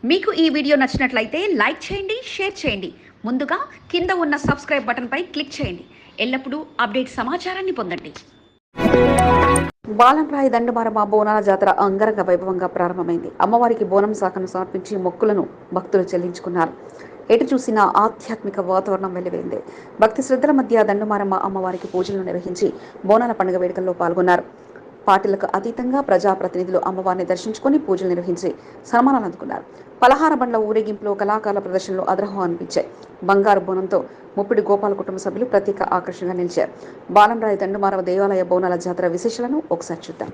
మీకు ఈ వీడియో నచ్చినట్లయితే లైక్ చేయండి, షేర్ చేయండి. ముందుగా కింద ఉన్న సబ్స్క్రైబ్ బటన్పై క్లిక్ చేయండి. ఎల్లప్పుడూ అప్డేట్ సమాచారాన్ని పొందండి. బాలంరాయి దండుమారమ్మ బోనాల జాతర అంగరంగ వైభవంగా ప్రారంభమైంది. అమ్మవారికి బోనం శాఖను సమర్పించి మొక్కులను భక్తులు చెల్లించుకున్నారు. ఎటు చూసినా ఆధ్యాత్మిక వాతావరణం వెల్లివిరింది. భక్తి శ్రద్ధల మధ్య దండుమారమ్మ అమ్మవారికి పూజలు నిర్వహించి బోనాల పండుగ వేడుకల్లో పాల్గొన్నారు. పార్టీలకు అతీతంగా ప్రజాప్రతినిధులు అమ్మవారిని దర్శించుకుని పూజలు నిర్వహించి సన్మానాలు అందుకున్నారు. పలహార బండ్ల ఊరేగింపులో కళాకారుల ప్రదర్శనలు అద్రహం అనిపించాయి. బంగారు బోనంతో ముప్పిడి గోపాల కుటుంబ సభ్యులు ప్రత్యేక ఆకర్షణగా నిలిచారు. బాలంరాయి దండుమారవ దేవాలయ బోనాల జాతర విశేషాలను ఒకసారి చూద్దాం.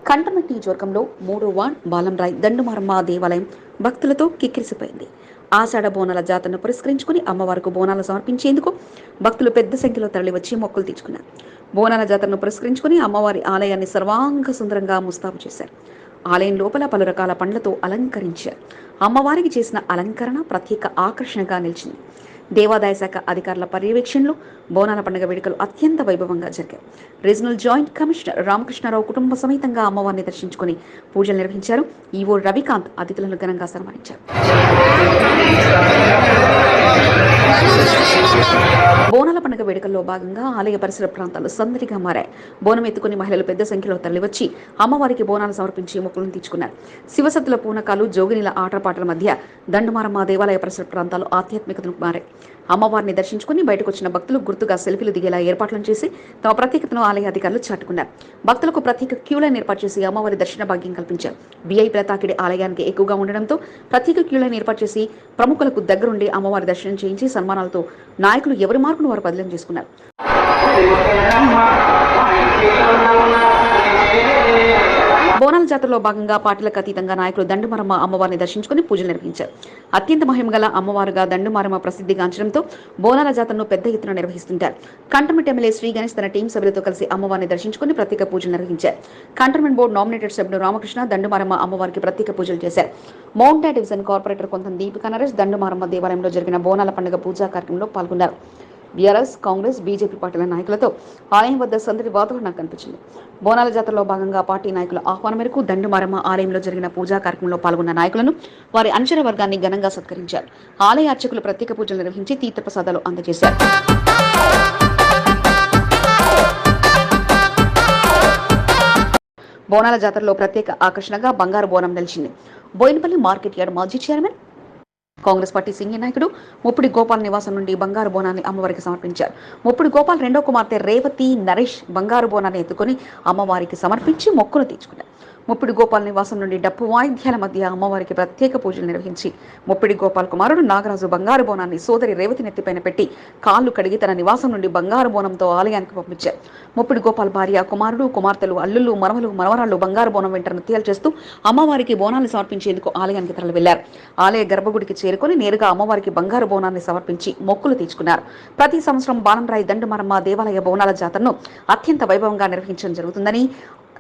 కంటమట్టి నియోజకవర్గంలో 3వ వార్డ్ బాలంరాయి దండుమారమ్మ దేవాలయం భక్తులతో కిక్కిరిసిపోయింది. ఆషాఢ బోనాల జాతరను పురస్కరించుకుని అమ్మవారికి బోనాలు సమర్పించేందుకు భక్తులు పెద్ద సంఖ్యలో తరలివచ్చి మొక్కులు తీర్చుకున్నారు. బోనాల జాతరను పురస్కరించుకుని అమ్మవారి ఆలయాన్ని సర్వాంగ సుందరంగా ముస్తాబు చేశారు. ఆలయం లోపల పలు రకాల పండ్లతో అలంకరించారు. అమ్మవారికి చేసిన అలంకరణ ప్రత్యేక ఆకర్షణగా నిలిచింది. దేవాదాయ శాఖ అధికారుల పర్యవేక్షణలో బోనాల పండుగ వేడుకలు అత్యంత వైభవంగా జరిగాయి. రీజనల్ జాయింట్ కమిషనర్ రామకృష్ణారావు కుటుంబ సమేతంగా అమ్మవారిని దర్శించుకుని పూజలు నిర్వహించారు. ఈవో రవికాంత్ అతిథులను ఘనంగా సన్మానించారు. బోనాల పండుగ వేడుకల్లో భాగంగా ఆలయ పరిసర ప్రాంతాలు సందడిగా మారాయి. బోనం ఎత్తుకుని మహిళలు పెద్ద సంఖ్యలో తరలివచ్చి అమ్మవారికి బోనాలు సమర్పించి మొక్కులను తీర్చుకున్నారు. శివసత్తుల పూనకాలు, జోగినిల ఆటపాటల మధ్య దండుమారమ్మ దేవాలయ పరిసర ప్రాంతాలు ఆధ్యాత్మికతను మారాయి. అమ్మవారిని దర్శించుకుని బయటకు వచ్చిన భక్తులు గుర్తుగా సెల్ఫీలు దిగేలా ఏర్పాట్లను చేసి తమ ప్రత్యేకతను ఆలయ అధికారులు చాటుకున్నారు. భక్తులకు ప్రత్యేక క్యూలైన్ ఏర్పాటు చేసి అమ్మవారి దర్శన భాగ్యం కల్పించారు. వీఐపీల తాకిడి ఆలయానికి ఎక్కువగా ఉండడంతో ప్రత్యేక క్యూలైన్ ఏర్పాటు చేసి ప్రముఖులకు దగ్గరుండి అమ్మవారి దర్శనం చేయించి సన్మానాలతో నాయకులు ఎవరి మార్కును వారు బదిలీ చేసుకున్నారు. బోనాల జాతరలో భాగంగా పార్టీలకు అతీతంగా నాయకులు దండుమారమ్మ అమ్మవారిని దర్శించుకుని పూజలు నిర్వహించారు. అత్యంత మహిమగల అమ్మవారుగా దండుమారమ్మ ప్రసిద్ధిగాంచడంతో బోనాల జాతరను పెద్ద ఎత్తున నిర్వహిస్తుంటారు. కంటోన్మెంట్ ఎమ్మెల్యే శ్రీ గణేష్ తన టీం సభ్యులతో కలిసి అమ్మవారిని దర్శించుకుని ప్రత్యేక పూజలు నిర్వహించారు. కంటోన్మెంట్ బోర్డు నామినేటెడ్ సభ్యుడు రామకృష్ణ దండుమారమ్మ అమ్మవారికి ప్రత్యేక పూజలు చేశారు. మౌంటా డివిజన్ కార్పొరేటర్ కొంత దీపికా నరేష్ దండుమారమ్మ దేవాలయంలో జరిగిన బోనాల పండుగ పూజా కార్యక్రమంలో పాల్గొన్నారు. బీఆర్ఎస్, కాంగ్రెస్, బీజేపీ పార్టీల నాయకులతో ఆలయం వద్ద సందడి వాతావరణం కనిపించింది. బోనాల జాతరలో భాగంగా పార్టీ నాయకుల ఆహ్వానం మేరకు దండుమారమ్మ ఆలయంలో జరిగిన పూజా కార్యక్రమంలో పాల్గొన్న నాయకులను వారి అనుచర వర్గాన్ని ఘనంగా సత్కరించారు. ఆలయ అర్చకులు ప్రత్యేక పూజలు నిర్వహించి తీర్థప్రసాదాలు అందజేశారు. బోనాల జాతరలో ప్రత్యేక ఆకర్షణగా బంగారు బోనం నిలిచింది. బోయినపల్లి మార్కెట్ యార్డ్ మాజీ చైర్మన్, కాంగ్రెస్ పార్టీ సీనియర్ నాయకుడు ముప్పిడి గోపాల్ నివాసం నుండి బంగారు బోనాన్ని అమ్మవారికి సమర్పించారు. ముప్పిడి గోపాల్ రెండో కుమార్తె రేవతి నరేష్ బంగారు బోనాన్ని ఎత్తుకుని అమ్మవారికి సమర్పించి మొక్కులు తీర్చుకున్నారు. ముప్పిడి గోపాల్ నివాసం నుండి డప్పు వాయిద్యాల మధ్య అమ్మవారికి ప్రత్యేక పూజలు నిర్వహించి ముప్పిడి గోపాల్ కుమారుడు నాగరాజు బంగారు బోనాన్ని సోదరి రేవతి నెత్తిపైన పెట్టి కాళ్లు కడిగి తన నివాసం నుండి బంగారు బోనంతో ఆలయానికి పంపించారు. ముప్పిడి గోపాల్ భార్య, కుమారుడు, కుమార్తెలు, అల్లుళ్ళు, మనవలు, మనవరాళ్లు బంగారు బోనం వెంట నృత్యాలు చేస్తూ అమ్మవారికి బోనాలు సమర్పించేందుకు ఆలయానికి తరలి వెళ్లారు. ఆలయ గర్భగుడికి చేరుకుని నేరుగా అమ్మవారికి బంగారు బోనాన్ని సమర్పించి మొక్కులు తీర్చుకున్నారు. ప్రతి సంవత్సరం బాలంరాయి దండుమారమ్మ దేవాలయ బోనాల జాతరను అత్యంత వైభవంగా నిర్వహించడం జరుగుతుందని,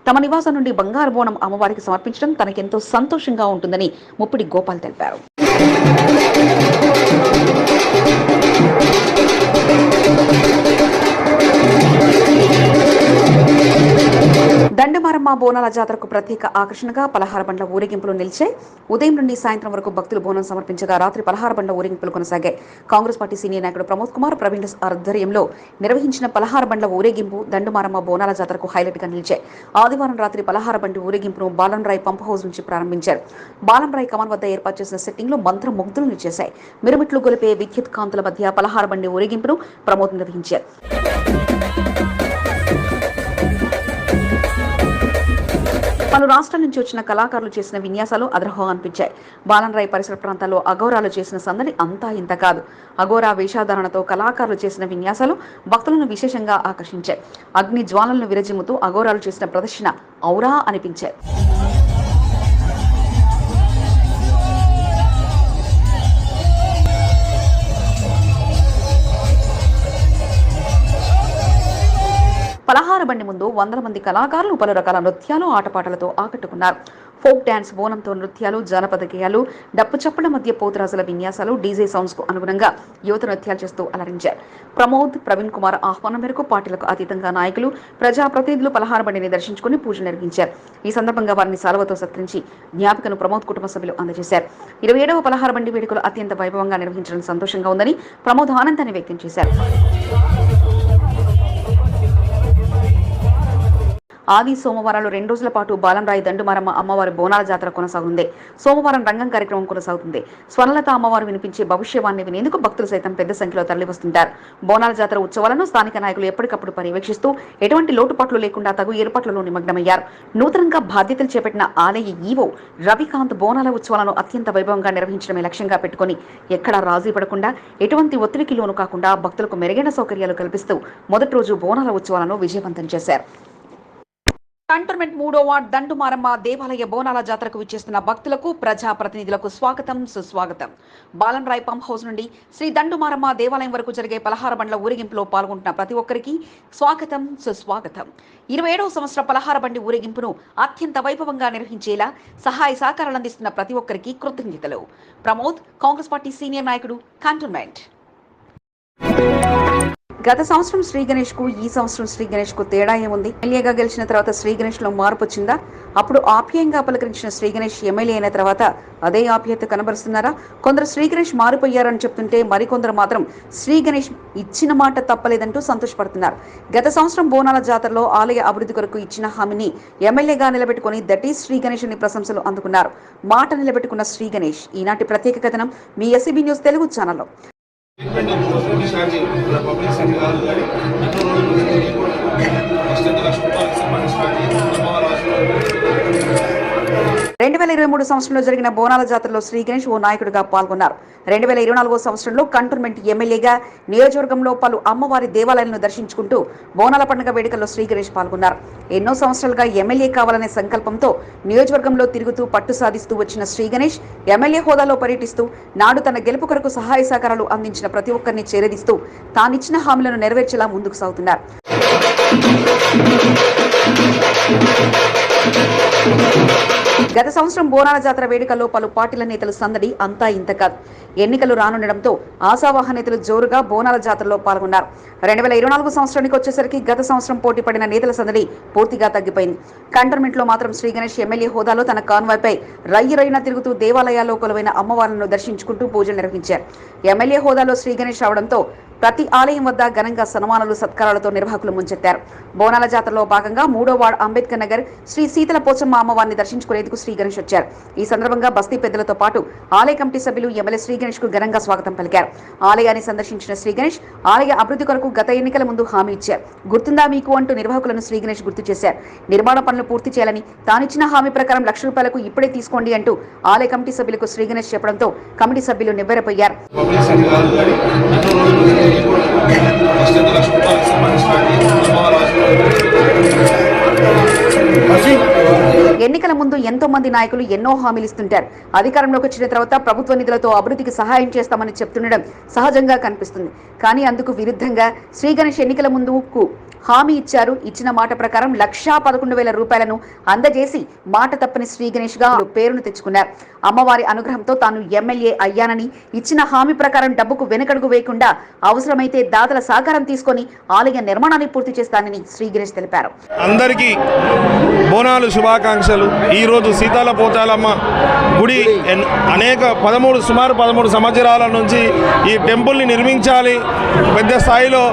తమ నివాసం నుండి బంగారు బోనం అమ్మవారికి సమర్పించడం తనకెంతో సంతోషంగా ఉంటుందని ముప్పిడి గోపాల్ తెలిపారు. దండుమారమ్మ బోనాల జాతరకు ప్రత్యేక ఆకర్షణగా పలహార బండ్ల ఊరేగింపులు నిలిచాయి. ఉదయం నుండి సాయంత్రం వరకు భక్తులు బోనం సమర్పించగా రాత్రి పలహార బండ్ల ఊరేగింపులు కొనసాగాయి. కాంగ్రెస్ పార్టీ సీనియర్ నాయకుడు ప్రమోద్ కుమార్ ప్రవీణ్ ఆధ్వర్యంలో నిర్వహించిన పలహార బండ్ల ఊరేగింపు దండుమారమ్మ బోనాల జాతరకు హైలైట్ గా నిలిచాయి. ఆదివారం రాత్రి పలహార బండి ఊరేగింపును బాలంరాయ్ పంప్ హౌస్ నుంచి ప్రారంభించారు. బాలంరాయ్ కమాన్ వద్ద ఏర్పాటు చేసిన సెట్టింగ్ లో మంత్ర ముగ్ధులను చేశాయి. మిరుమిట్లు గొలిపే విద్యుత్ కాంతుల మధ్య పలహార బండి ఊరేగింపును ప్రమోద్ నిర్వహించారు. పలు రాష్ట్రాల నుంచి వచ్చిన కళాకారులు చేసిన విన్యాసాలు అద్రహం అనిపించాయి. బాలంరాయ్ పరిసర ప్రాంతాల్లో అఘోరాలు చేసిన సందడి అంతా ఇంత కాదు. అఘోరా వేషాధారణతో కళాకారులు చేసిన విన్యాసాలు భక్తులను విశేషంగా ఆకర్షించాయి. అగ్ని జ్వాలలను విరజిమ్ముతూ అఘోరాలు చేసిన ప్రదర్శన ఔరా అనిపించాయి. పలహార బండి ముందు వందల మంది కళాకారులు పలు రకాల నృత్యాలు, ఆటపాటలతో ఆకట్టుకున్నారు. ఫోక్ డాన్స్, బోనంతో నృత్యాలు, జానపద గేయాలు, డప్పు చప్పుల మధ్య పోతురాజుల విన్యాసాలు, డీజే సౌండ్స్ కు అనుగుణంగా యువత నృత్యాలు చేస్తూ అలరించారు. ప్రమోద్, ప్రవీణ్ కుమార్ ఆహ్వానం మేరకు పార్టీలకు అతీతంగా నాయకులు, ప్రజాప్రతినిధులు పలహార బండిని దర్శించుకుని పూజలు నిర్వహించారు. ఈ సందర్భంగా వారిని సాల్వతో సత్కరించి జ్ఞాపికను ప్రమోద్ కుటుంబ సభ్యులు అందజేశారు. 27వ పలహార బండి వేడుకలు అత్యంత వైభవంగా నిర్వహించడం సంతోషంగా ఉందని ప్రమోద్ ఆనందాన్ని వ్యక్తం చేశారు. ఆది సోమవారాలు 2 రోజుల పాటు బాలంరాయి దండుమారమ్మ అమ్మవారి బోనాల జాతర కొనసాగుతుంది. సోమవారం రంగం కార్యక్రమం కొనసాగుతుంది. స్వర్ణలత అమ్మవారు వినిపించే భవిష్యవాణి వినేందుకు భక్తులు సైతం పెద్ద సంఖ్యలో తరలివస్తుంటారు. బోనాల జాతర ఉత్సవాలను స్థానిక నాయకులు ఎప్పటికప్పుడు పర్యవేక్షిస్తూ ఎటువంటి లోటుపాట్లు లేకుండా తగు ఏర్పాట్లలో నిమగ్నమయ్యారు. నూతనంగా బాధ్యతలు చేపట్టిన ఆలయ ఈవో రవికాంత్ బోనాల ఉత్సవాలను అత్యంత వైభవంగా నిర్వహించడమే లక్ష్యంగా పెట్టుకుని ఎక్కడా రాజీ పడకుండా ఎటువంటి ఒత్తిడికి లోను కాకుండా భక్తులకు మెరుగైన సౌకర్యాలు కల్పిస్తూ మొదటి రోజు బోనాల ఉత్సవాలను విజయవంతం చేశారు. కంటోన్మెంట్ 3వ వార్డ్ దండుమారమ్మ దేవాలయ బోనాల జాతరకు విచ్చేస్తున్న భక్తులకు, ప్రజాప్రతినిధులకు స్వాగతం, సుస్వాగతం. బాలంరాయ్ పంప్ హౌస్ నుండి శ్రీ దండుమారమ్మ దేవాలయం వరకు జరిగే పలహార బండ్ల ఊరేగింపులో పాల్గొంటున్న ప్రతి ఒక్కరికి స్వాగతం, సుస్వాగతం. 27వ సంవత్సర పలహార బండి ఊరేగింపును అత్యంత వైభవంగా నిర్వహించేలా సహాయ సహకారాలు అందిస్తున్న ప్రతి ఒక్కరికి కృతజ్ఞతలు. ప్రమోద్, కాంగ్రెస్ పార్టీ సీనియర్ నాయకుడు, కంటోన్మెంట్. గత సంవత్సరం శ్రీ గణేష్ కు ఈ సంవత్సరం శ్రీ గణేష్ కు తేడా ఏముంది? ఎమ్మెల్యేగా గెలిచిన తర్వాత శ్రీ గణేష్ లో మార్పు వచ్చిందా? అప్పుడు ఆప్యాయంగా పలకరించిన శ్రీ గణేష్ ఎమ్మెల్యే అయిన తర్వాత అదే ఆప్యాయత కనబరుస్తున్నారా? కొందరు శ్రీ గణేష్ మారిపోయారని చెప్తుంటే మరికొందరు మాత్రం శ్రీ గణేష్ ఇచ్చిన మాట తప్పలేదంటూ సంతోషపడుతున్నారు. గత సంవత్సరం బోనాల జాతరలో ఆలయ అభివృద్ధి కొరకు ఇచ్చిన హామీని ఎమ్మెల్యేగా నిలబెట్టుకుని దట్ ఈస్ శ్రీ గణేష్ అని ప్రశంసలు అందుకున్నారు. మాట నిలబెట్టుకున్న శ్రీ గణేష్. ఈనాటి ప్రత్యేక కథనం మీ ఎస్సీబీ న్యూస్ తెలుగు ఛానల్లో. 2023 సంవత్సరంలో జరిగిన బోనాల జాతరలో శ్రీ గణేష్ ఓ నాయకుడిగా పాల్గొన్నారు. 2024 సంవత్సరంలో కంటోన్మెంట్ ఎమ్మెల్యేగా నియోజకవర్గంలో పలు అమ్మవారి దేవాలయాలను దర్శించుకుంటూ బోనాల పండుగ వేడుకల్లో శ్రీ గణేష్ పాల్గొన్నారు. ఎన్నో సంవత్సరాలుగా ఎమ్మెల్యే కావాలనే సంకల్పంతో నియోజకవర్గంలో తిరుగుతూ పట్టు సాధిస్తూ వచ్చిన శ్రీ గణేష్ ఎమ్మెల్యే హోదాలో పర్యటిస్తూ నాడు తన గెలుపు కొరకు సహాయ సహకారాలు అందించిన ప్రతి ఒక్కరిని చేరదీస్తూ తానిచ్చిన హామీలను నెరవేర్చేలా ముందుకు సాగుతున్నారు. గత సంవత్సరం బోనాల జాతర వేడుకల్లో పలు పార్టీల నేతలు సందడి అంతా ఇంత కాదు. ఎన్నికలు రానుండడంతో ఆశావాహ నేతలు జోరుగా బోనాల జాతరలో పాల్గొన్నారు. 2024 సంవత్సరానికి వచ్చేసరికి గత సంవత్సరం పోటీ పడిన నేతల సందడి పూర్తిగా తగ్గిపోయింది. కంటోన్మెంట్ లో మాత్రం శ్రీ గణేష్ ఎమ్మెల్యే హోదాలో తన కాన్వాయ్పై రయ్యరైన తిరుగుతూ దేవాలయాల్లో కొలువైన అమ్మవార్లను దర్శించుకుంటూ పూజలు నిర్వహించారు. ఎమ్మెల్యే హోదాలో శ్రీ గణేష్ రావడంతో ప్రతి ఆలయం వద్ద ఘనంగా సన్మానాలు సత్కారాలతో నిర్వాహకులు ముంచెత్తారు. బోనాల జాతరలో భాగంగా 3వ వార్డ్ అంబేద్కర్ నగర్ శ్రీ శీతల పోచమ్మ అమ్మవారిని దర్శించుకునేందుకు శ్రీ గణేష్ వచ్చారు. ఈ సందర్భంగా బస్తీ పెద్దలతో పాటు ఆలయ కమిటీ సభ్యులు ఎమ్మెల్యే శ్రీ గణేష్ కు ఘనంగా స్వాగతం పలికారు. ఆలయాన్ని సందర్శించిన శ్రీ గణేష్ ఆలయ అభివృద్ధి కొరకు గత ఎన్నికల ముందు హామీ ఇచ్చారు. గుర్తుందా మీకు అంటూ నిర్వాహకులను శ్రీ గణేష్ గుర్తు చేశారు. నిర్మాణ పనులు పూర్తి చేయాలని, తానిచ్చిన హామీ ప్రకారం ₹1,00,000 ఇప్పుడే తీసుకోండి అంటూ ఆలయ కమిటీ సభ్యులకు శ్రీ గణేష్ చెప్పడంతో కమిటీ సభ్యులు నివ్వెరపోయారు. ఎన్నికల ముందు ఎంతో మంది నాయకులు ఎన్నో హామీలు ఇస్తుంటారు. అధికారంలోకి వచ్చిన తర్వాత ప్రభుత్వ నిధులతో అభివృద్ధికి సహాయం చేస్తామని చెప్తుండడం సహజంగా కనిపిస్తుంది. కానీ అందుకు విరుద్ధంగా శ్రీ గణేష్ ఎన్నికల ముందుకు హామీ ఇచ్చారు. ఇచ్చిన మాట ప్రకారం ₹1,11,000 అందజేసి మాట తప్పని శ్రీ గణేష్ గా పేరును తెచ్చుకున్నారు. అమ్మవారి అనుగ్రహంతో తాను ఎమ్మెల్యే అయ్యానని, ఇచ్చిన హామీ ప్రకారం డబ్బుకు వెనకడుగు వేయకుండా అవసరమైతే దాతల సహకారం తీసుకొని ఆలయ నిర్మాణాన్ని పూర్తి చేస్తానని శ్రీ గణేష్ తెలిపారు. అందరికీ బోనాలు శుభాకాంక్షలు. ఈరోజు సీతాల పోతాలమ్మ గుడి సుమారు 13 సంవత్సరాల నుంచి ఈ టెంపుల్ని నిర్మించాలి, పెద్ద స్థాయిలో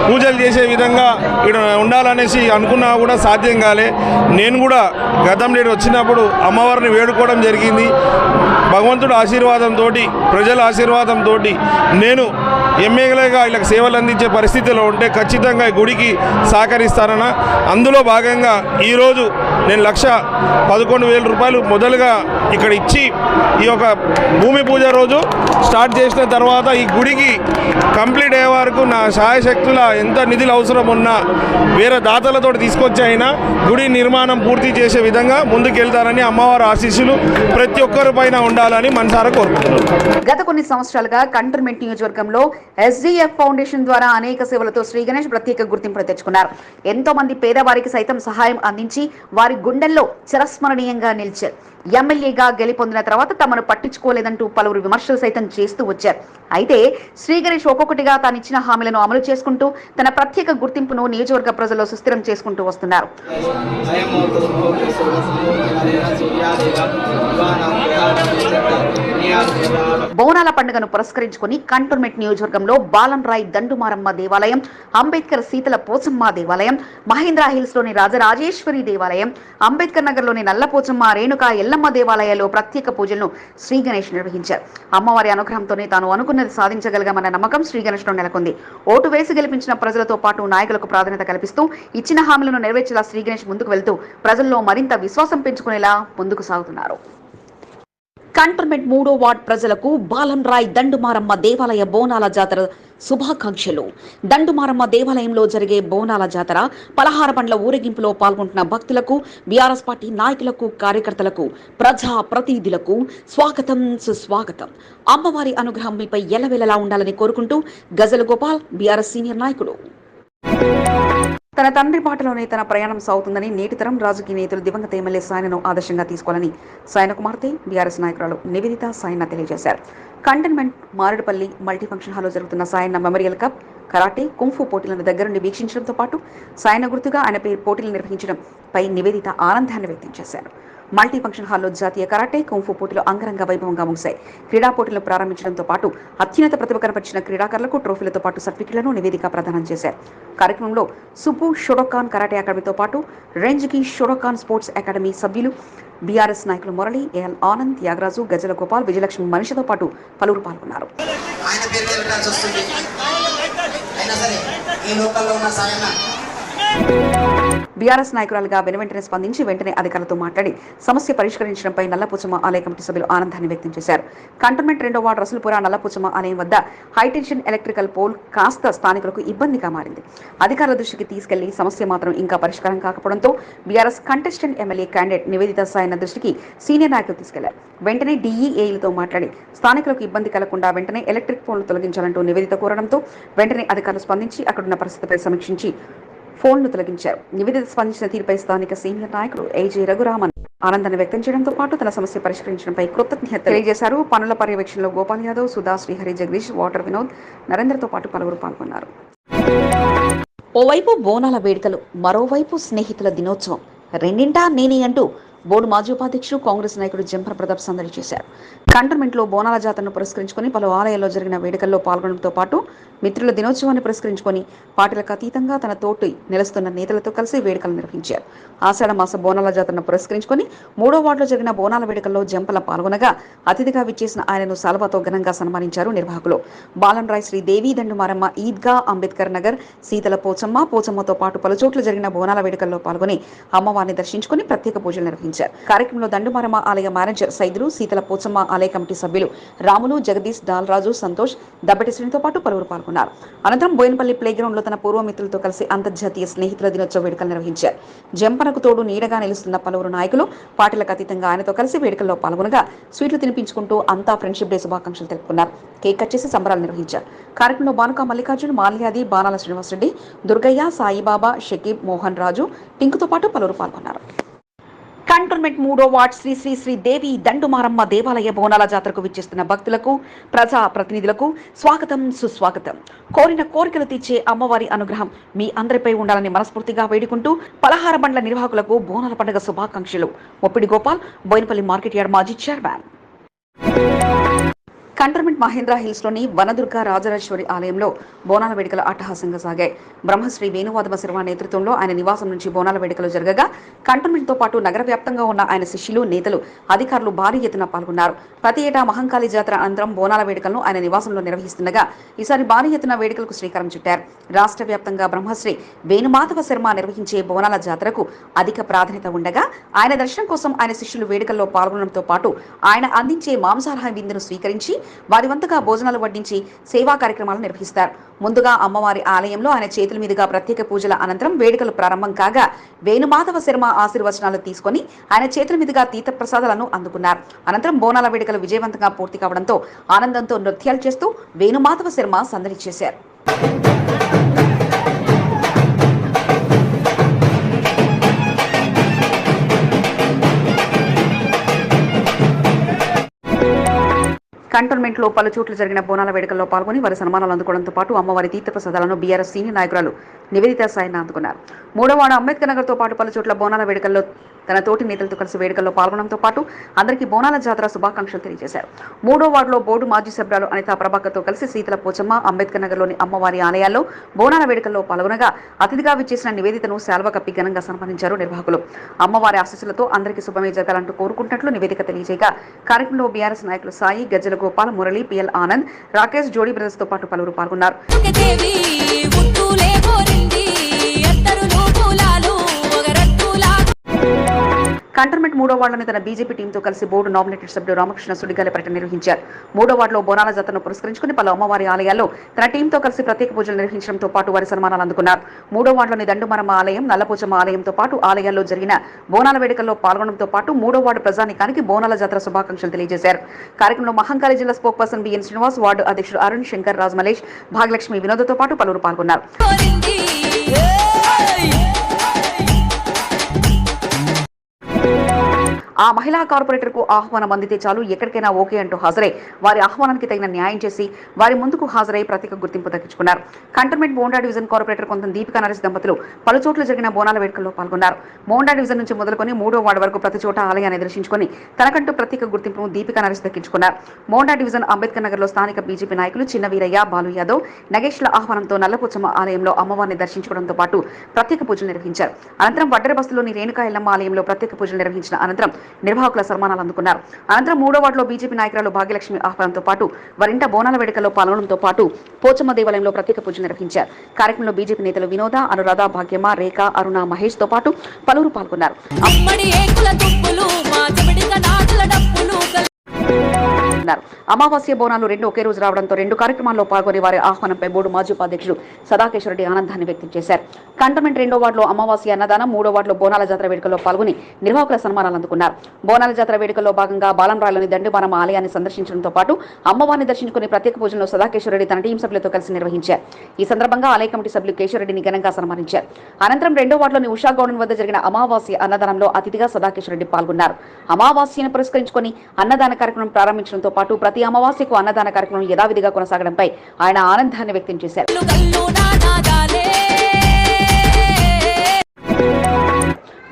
పూజలు చేసే విధంగా ఇక్కడ ఉండాలనేసి అనుకున్నా కూడా సాధ్యం కాలే. నేను కూడా గతం నేను వచ్చినప్పుడు అమ్మవారిని వేడుకోవడం జరిగింది. భగవంతుడు ఆశీర్వాదంతో, ప్రజల ఆశీర్వాదంతో నేను ఎమ్మెల్యేగా వీళ్ళకి సేవలు అందించే పరిస్థితిలో ఉంటే ఖచ్చితంగా ఈ గుడికి సహకరిస్తానన్న. అందులో భాగంగా ఈరోజు నేను ₹1,11,000 మొదలుగా ఇక్కడ ఇచ్చి ఈ యొక్క భూమి పూజ రోజు స్టార్ట్ చేసిన తర్వాత ఈ గుడికి కంప్లీట్ అయ్యే వరకు నా సహాయశక్తుల ఎంత నిధులు అవసరం ఉన్నా వేరే దాతలతో తీసుకొచ్చి అయినా గుడి నిర్మాణం పూర్తి చేసే విధంగా ముందుకెళ్తారని అమ్మవారి ఆశీస్సులు ప్రతి ఒక్కరి పైన ఉండాలని మనసారా కోరుకుంటున్నాను. గత కొన్ని సంవత్సరాలుగా కంటోన్మెంట్ నియోజకవర్గంలో SDF ఫౌండేషన్ ద్వారా అనేక సేవలతో శ్రీ గణేష్ ప్రత్యేక గుర్తింపును తెచ్చుకున్నారు. ఎంతో మంది పేదవారికి సైతం సహాయం అందించి వారి గుండెల్లో చిరస్మరణీయంగా నిలిచారు. ఎమ్మెల్యేగా గెలుపొందిన తర్వాత తమను పట్టించుకోలేదంటూ పలువురు విమర్శలు సైతం చేస్తూ వచ్చారు. అయితే శ్రీ గణేష్ ఒక్కొక్కటిగా తాను ఇచ్చిన హామీలను అమలు చేసుకుంటూ తన ప్రత్యేక గుర్తింపును నియోజకవర్గ ప్రజల్లో సుస్థిరం చేసుకుంటూ వస్తున్నారు. బోనాల పండుగను పురస్కరించుకుని కంటోన్మెంట్ నియోజకవర్గంలో బాలన్రాయ్ దండుమారమ్మ దేవాలయం, అంబేద్కర్ శీతల పోచమ్మ దేవాలయం, మహేంద్ర హిల్స్ లోని రాజరాజేశ్వరి దేవాలయం, అంబేద్కర్ నగర్ లోని నల్లపోచమ్మ, రేణుకా ఎల్లమ్మ దేవాలయాల్లో ప్రత్యేక పూజలను శ్రీ గణేష్ నిర్వహించారు. అమ్మవారి అనుగ్రహంతోనే తాను అనుకున్నది సాధించగలిగామన్న నమ్మకం శ్రీ గణేష్ లో నెలకొంది. ఓటు వేసి గెలిపించిన ప్రజలతో పాటు నాయకులకు ప్రాధాన్యత కల్పిస్తూ ఇచ్చిన హామీలను నెరవేర్చేలా శ్రీ గణేష్ ముందుకు వెళ్తూ ప్రజల్లో మరింత విశ్వాసం పెంచుకునేలా ముందుకు సాగుతున్నారు. కంటోన్మెంట్ 3వ వార్డ్ ప్రజలకు బాలన్రాయ్ దండుమారమ్మ దేవాలయ బోనాల జాతర శుభాకాంక్షలు. దండుమారమ్మ దేవాలయంలో జరిగే బోనాల జాతర పలహార బండ్ల ఊరేగింపులో పాల్గొంటున్న భక్తులకు, బీఆర్ఎస్ పార్టీ నాయకులకు, కార్యకర్తలకు, ప్రజా ప్రతినిధులకు స్వాగతం, సుస్వాగతం. అమ్మవారి అనుగ్రహం మీపై ఎల్లవేళలా ఉండాలని కోరుకుంటూ గజల గోపాల్, బీఆర్ఎస్ సీనియర్ నాయకుడు. తన తండ్రి బాటలోనే తన ప్రయాణం సాగుతుందని నేటి తరం రాజకీయ నేతలు దివంగత ఎమ్మెల్యే సాయనను ఆదర్శంగా తీసుకోవాలని సాయన కుమార్తె బీఆర్ఎస్ నాయకురాలు నివేదిత సాయన తెలియజేశారు. కంటోన్మెంట్ మారేడుపల్లి మల్టీ ఫంక్షన్ హాల్లో జరుగుతున్న Sayanna memorial cup, karate, kung fu పోటీలను దగ్గరుండి వీక్షించడంతో పాటు సాయన గుర్తుగా ఆయన పేరు పోటీలు నిర్వహించడంపై నివేదిత ఆనందాన్ని వ్యక్తం చేశారు. మల్టీ ఫంక్షన్ హాల్లో జాతీయ కరాటే, కుంఫు పోటీలు అంగరంగ వైభవంగా ముగిశాయి. క్రీడా పోటీలను ప్రారంభించడంతో పాటు అత్యున్నత ప్రతిభ కనపరిచిన క్రీడాకారులకు ట్రోఫీలతో పాటు సర్టిఫికెట్లను నివేదిక ప్రదానం చేశారు. కార్యక్రమంలో సుబ్బు షోడోకాన్ కరాటే అకాడమీతో పాటు రేంజ్కి షోడోకాన్ స్పోర్ట్స్ అకాడమీ సభ్యులు, బీఆర్ఎస్ నాయకులు మురళి, ఏఎల్ ఆనంద్, త్యాగరాజు, గజల గోపాల్, విజయలక్ష్మి మనిషితో పాటు పలువురు పాల్గొన్నారు. బీఆర్ఎస్ నాయకురాలుగా వెనువెంటనే స్పందించి వెంటనే అధికారులతో మాట్లాడి సమస్య పరిష్కరించడంపై నల్లపోచమ్మ ఆలయ కమిటీ సభ్యులు ఆనందాన్ని వ్యక్తం చేశారు. కంటోన్మెంట్ 2వ వార్డు రసూల్పుర నల్లపోచమ్మ ఆలయం వద్ద హైటెన్షన్ ఎలక్ట్రికల్ పోల్ కాస్త స్థానికులకు ఇబ్బందిగా మారింది. అధికారుల దృష్టికి తీసుకెళ్లి సమస్య మాత్రం ఇంకా పరిష్కారం కాకపోవడంతో BRS contestant MLA candidate Nivedita Sayana దృష్టికి సీనియర్ నాయకులు తీసుకెళ్లారు. వెంటనే డీఈఏలతో మాట్లాడి స్థానికులకు ఇబ్బంది కలగకుండా వెంటనే ఎలక్ట్రిక్ పోల్ను తొలగించాలంటూ నివేదిత కోరడంతో వెంటనే అధికారులు స్పందించి అక్కడున్న పరిస్థితిపై సమీక్షించి ఫోన్లు తొలగించారు. నివేదిత స్పందించిన తీరుపై స్థానిక సీనియర్ నాయకుడు ఏజీ రఘురామన్ ఆనందాన్ని వ్యక్తం చేయడంతో పాటు తన సమస్య పరిష్కరించడంపై కృతజ్ఞత తెలియజేశారు. పనుల పర్యవేక్షణలో గోపాల్ యాదవ్, సుధా, శ్రీహరి, జగదీష్, వాటర్ వినోద్, నరేంద్రతో పాటు పలువురు పాల్గొన్నారు. ఓవైపు బోనాల వేడుకలు, మరోవైపు స్నేహితుల దినోత్సవం, రెండింటా నేనే అంటూ బోర్డు మాజీ ఉపాధ్యక్షుడు కాంగ్రెస్ నాయకుడు జంపర్ ప్రతాప్ సందడి చేశారు. కంటోన్మెంట్లో బోనాల జాతరను పురస్కరించుకుని పలు ఆలయాల్లో జరిగిన వేడుకల్లో పాల్గొనడంతో పాటు మిత్రుల దినోత్సవాన్ని పురస్కరించుకుని పార్టీలకు అతీతంగా తన తోటి నిలుస్తున్న నేతలతో కలిసి వేడుకలు నిర్వహించారు. ఆషాఢ మాస బోనాల జాతరను పురస్కరించుకుని 3వ వార్డులో జరిగిన బోనాల వేడుకల్లో జంపల పాల్గొనగా అతిథిగా విచ్చేసిన ఆయనను సాల్వాతో ఘనంగా సన్మానించారు నిర్వాహకులు. బాలన్రాయ్ శ్రీ దేవి దండుమారమ్మ ఈద్గా, అంబేద్కర్ నగర్, శీతల పోచమ్మతో పాటు పలుచోట్ల జరిగిన బోనాల వేడుకల్లో పాల్గొని అమ్మవారిని దర్శించుకుని ప్రత్యేక పూజలు నిర్వహించారు. కార్యక్రమంలో దండుమారమ్మ ఆలయ మేనేజర్ సైదులు, శీతల పోచమ్మ ఆలయ కమిటీ సభ్యులు రాములు, జగదీష్, దాల్రాజు, సంతోష్, దబ్బటి శ్రీనితో పాటు పలువురు పాల్గొన్నారు. అనంతరం బోయినపల్లి ప్లే గ్రౌండ్ లో తన పూర్వమిత్రులతో కలిసి అంతర్జాతీయ స్నేహితుల దినోత్సవ వేడుకలు నిర్వహించారు. జంపనకు తోడు నీడగా నిలుస్తున్న పలువురు నాయకులు పార్టీలకు అతీతంగా ఆయనతో కలిసి వేడుకల్లో పాల్గొనగా స్వీట్లు తినిపించుకుంటూ అంతా ఫ్రెండ్షిప్ డే శుభాకాంక్షలు తెలుపుకున్నారు. కేక్ కట్ చేసి సంబరాలు నిర్వహించారు. కార్యక్రమంలో బానుక మల్లికార్జున్, మాల్యాది, బాణాల శ్రీనివాసరెడ్డి, దుర్గయ్య, సాయిబాబా, షకీబ్, మోహన్ రాజు, టింకుతో పాటు పలువురు పాల్గొన్నారు. కంటోన్మెంట్ 3వ వార్డ్ శ్రీ శ్రీ శ్రీ దేవి దండుమారమ్మ దేవాలయ బోనాల జాతరకు విచ్చేస్తున్న భక్తులకు, ప్రజా ప్రతినిధులకు స్వాగతం, సుస్వాగతం. కోరిన కోరికలు తీర్చే అమ్మవారి అనుగ్రహం మీ అందరిపై ఉండాలని మనస్ఫూర్తిగా వేడుకుంటూ పలహార బండ్ల నిర్వాహకులకు బోనాల పండుగ శుభాకాంక్షలు. మొప్పిడి గోపాల్, బోయినపల్లి మార్కెట్ యార్డ్ మాజీ చైర్మన్. కంటోన్మెంట్ మహేంద్ర హిల్స్ లోని వనదుర్గ రాజరాజేశ్వరి ఆలయంలో బోనాల వేడుకలు అట్టహాసంగా సాగాయి. బ్రహ్మశ్రీ వేణువాదవ శర్మ నేతృత్వంలో ఆయన నివాసం నుంచి బోనాల వేడుకలు జరగగా కంటోన్మెంట్ తో పాటు నగర వ్యాప్తంగా ఉన్న ఆయన శిష్యులు, నేతలు, అధికారులు భారీ ఎత్తున పాల్గొన్నారు. ప్రతి ఏటా మహంకాళి జాతర అనంతరం బోనాల వేడుకలను ఆయన నివాసంలో నిర్వహిస్తుండగా ఈసారి భారీ ఎత్తున వేడుకలకు శ్రీకారం చుట్టారు. రాష్ట్ర వ్యాప్తంగా బ్రహ్మశ్రీ వేణుమాధవ శర్మ నిర్వహించే బోనాల జాతరకు అధిక ప్రాధాన్యత ఉండగా ఆయన దర్శనం కోసం ఆయన శిష్యులు వేడుకల్లో పాల్గొనడంతో పాటు ఆయన అందించే మాంసాహార విందును స్వీకరించి వారి వంతుగా భోజనాలు వడ్డించి సేవా కార్యక్రమాలు నిర్వహిస్తారు. ముందుగా అమ్మవారి ఆలయంలో ఆయన చేతుల మీదుగా ప్రత్యేక పూజల అనంతరం వేడుకలు ప్రారంభం కాగా వేణుమాధవ శర్మ ఆశీర్వచనాలు తీసుకుని ఆయన చేతుల మీదుగా తీర్థ ప్రసాదాలను అందుకున్నారు. అనంతరం బోనాల వేడుకలు విజయవంతంగా పూర్తి కావడంతో ఆనందంతో నృత్యాలు చేస్తూ వేణుమాధవ శర్మ సందడి చేశారు. కంటోన్మెంట్లో పలు చోట్ల జరిగిన బోనాల వేడుకల్లో పాల్గొని వారి సన్మానాలు అందుకోవడంతో పాటు అమ్మవారి తీర్థప్రసాదాలను బీఆర్ఎస్ సీనియర్ నాయకురాలు నివేదిత సాయిని అందుకున్నారు. మూడోవాడ అంబేద్కర్ నగర్తో పాటు పలు చోట్ల బోనాల వేడుకల్లో తన తోటి నేతలతో కలిసి వేడుకల్లో పాల్గొనడంతో పాటు అందరికీ బోనాల జాతర శుభాకాంక్షలు తెలియజేశారు. మూడో వార్డులో బోర్డు మాజీ సభ్యురాలు అనితా ప్రభాకర్తో కలిసి శీతల పోచమ్మ అంబేద్కర్ నగర్లోని అమ్మవారి ఆలయాల్లో బోనాల వేడుకల్లో పాల్గొనగా అతిథిగా విచ్చేసిన నివేదితను శాల్వ కప్పి ఘనంగా సన్మానించారు నిర్వాహకులు. అమ్మవారి ఆశీస్సులతో అందరికీ శుభమే జరగాలంటూ కోరుకుంటున్నట్లు నివేదిక తెలియజేయగా కార్యక్రమంలో బీఆర్ఎస్ నాయకులు సాయి, గజ్జల గోపాల్, మురళి, పిఎల్ ఆనంద్, రాకేష్, జోడీ బ్రదర్స్ తో పాటు పలువురు పాల్గొన్నారు. కంటోన్మెంట్ మూడో వార్డులోని తన బీజేపీ టీంతో కలిసి బోర్డు నామినేటెడ్ సభ్యుడు రామకృష్ణ సుడిగాలి పర్యటన నిర్వహించారు. మూడో వార్డులో బోనాల జాతరను పురస్కరించుకుని పలు అమ్మవారి ఆలయాల్లో తన టీంతో కలిసి ప్రత్యేక పూజలు నిర్వహించడంతో పాటు వారి సన్మానాలు అందుకున్నారు. మూడో వార్డులోని దండుమరమ్మ ఆలయం, నల్లపోచమ్మ ఆలయంతో పాటు ఆలయాల్లో జరిగిన బోనాల వేడుకల్లో పాల్గొనడంతో పాటు మూడో వార్డు ప్రజానికానికి బోనాల జాతర శుభాకాంక్షలు తెలియజేశారు. కార్యక్రమంలో మహంకాళి జిల్లా spokesperson BN Srinivas, ward అధ్యక్షుడు అరుణ్, శంకర్, రాజమలేష్, భాగ్యలక్ష్మి, వినోదతో పాటు పలువురు పాల్గొన్నారు. ఆ మహిళా కార్పొరేటర్ కు ఆహ్వానం అందితే చాలు ఎక్కడికైనా ఓకే అంటూ హాజరై వారి ఆహ్వానానికి తగిన న్యాయం చేసి వారి ముందుకు హాజరై ప్రత్యేక గుర్తింపు దక్కించుకున్నారు. కంటోన్మెంట్ మోండా డివిజన్ కార్పొరేటర్ కొంత దీపికా నరేష్ దంపతులు పలు చోట్ల జరిగిన బోనాల వేడుకల్లో పాల్గొన్నారు. మోండా డివిజన్ నుంచి మొదలుకొని మూడో వార్డు వరకు ప్రతి చోట ఆలయాన్ని దర్శించుకుని తనకంటూ ప్రత్యేక గుర్తింపును దీపికా నరేష్ దక్కించుకున్నారు. మోండా డివిజన్ అంబేద్కర్ నగర్ లో స్థానిక బీజేపీ నాయకులు చిన్న వీరయ్య, బాలు యాదవ్, నగేష్ల ఆహ్వానంతో నల్లపోచమ్మ ఆలయంలో అమ్మవారిని దర్శించుకోవడంతో పాటు ప్రత్యేక పూజలు నిర్వహించారు. అనంతరం వడ్డెర బస్తులోని రేణుకా ఎల్లమ్మ ఆలయంలో ప్రత్యేక పూజలు నిర్వహించిన అనంతరం నిర్వాహకుల సన్మానాలు అందుకున్నారు. అనంతరం మూడో వార్డులో బీజేపీ నాయకురాలు భాగ్యలక్ష్మి ఆహ్వానంతో పాటు వారింట బోనాల వేడుకల్లో పాల్గొనడంతో పాటు పోచమ్మ దేవాలయంలో ప్రత్యేక పూజలు నిర్వహించారు. కార్యక్రమంలో బీజేపీ నేతలు వినోద, అనురాధ, భాగ్యమ్మ, రేఖ, అరుణ, మహేష్ తో పాటు పలువురు పాల్గొన్నారు. అమావాస్య బోనాలు రెండు ఒకే రోజు రావడంతో రెండు కార్యక్రమాల్లో పాల్గొని వారి ఆహ్వానంపై బోర్డు మాజీ ఉపాధ్యక్షుడు సదాకేశ్వర రెడ్డి ఆనందాన్ని వ్యక్తం చేశారు. కంటోన్మెంట్ రెండో వార్డులో అమావాస్య అన్నదానం, మూడో వార్డులో బోనాల జాతర వేడుకల్లో పాల్గొని నిర్వాహకుల సన్మానాలు అందుకున్నారు. బోనాల జాతర వేడుకల్లో భాగంగా బాలంరాయలోని దండుమరమ్మ ఆలయాన్ని సందర్శించడంతో పాటు అమ్మవారిని దర్శించుకుని ప్రత్యేక పూజలను సదాకేశ్వర రెడ్డి తన టీం సభ్యులతో కలిసి నిర్వహించారు. ఈ సందర్భంగా ఆలయ కమిటీ సభ్యులు కేశవరెడ్డిని ఘనంగా సన్మానించారు. అనంతరం రెండో వార్డులోని ఉషా గౌడన్ వద్ద జరిగిన అమావాస్య అన్నదానంలో అతిథిగా సదాకేశ్వర రెడ్డి పాల్గొన్నారు. అమావాస్యను పురస్కరించుకుని అన్నదాన కార్యక్రమం ప్రారంభించడంతో పాటు ప్రతి అమావాస్యకు అన్నదాన కార్యక్రమం యథావిధిగా కొనసాగడంపై ఆయన ఆనందాన్ని వ్యక్తం చేశారు.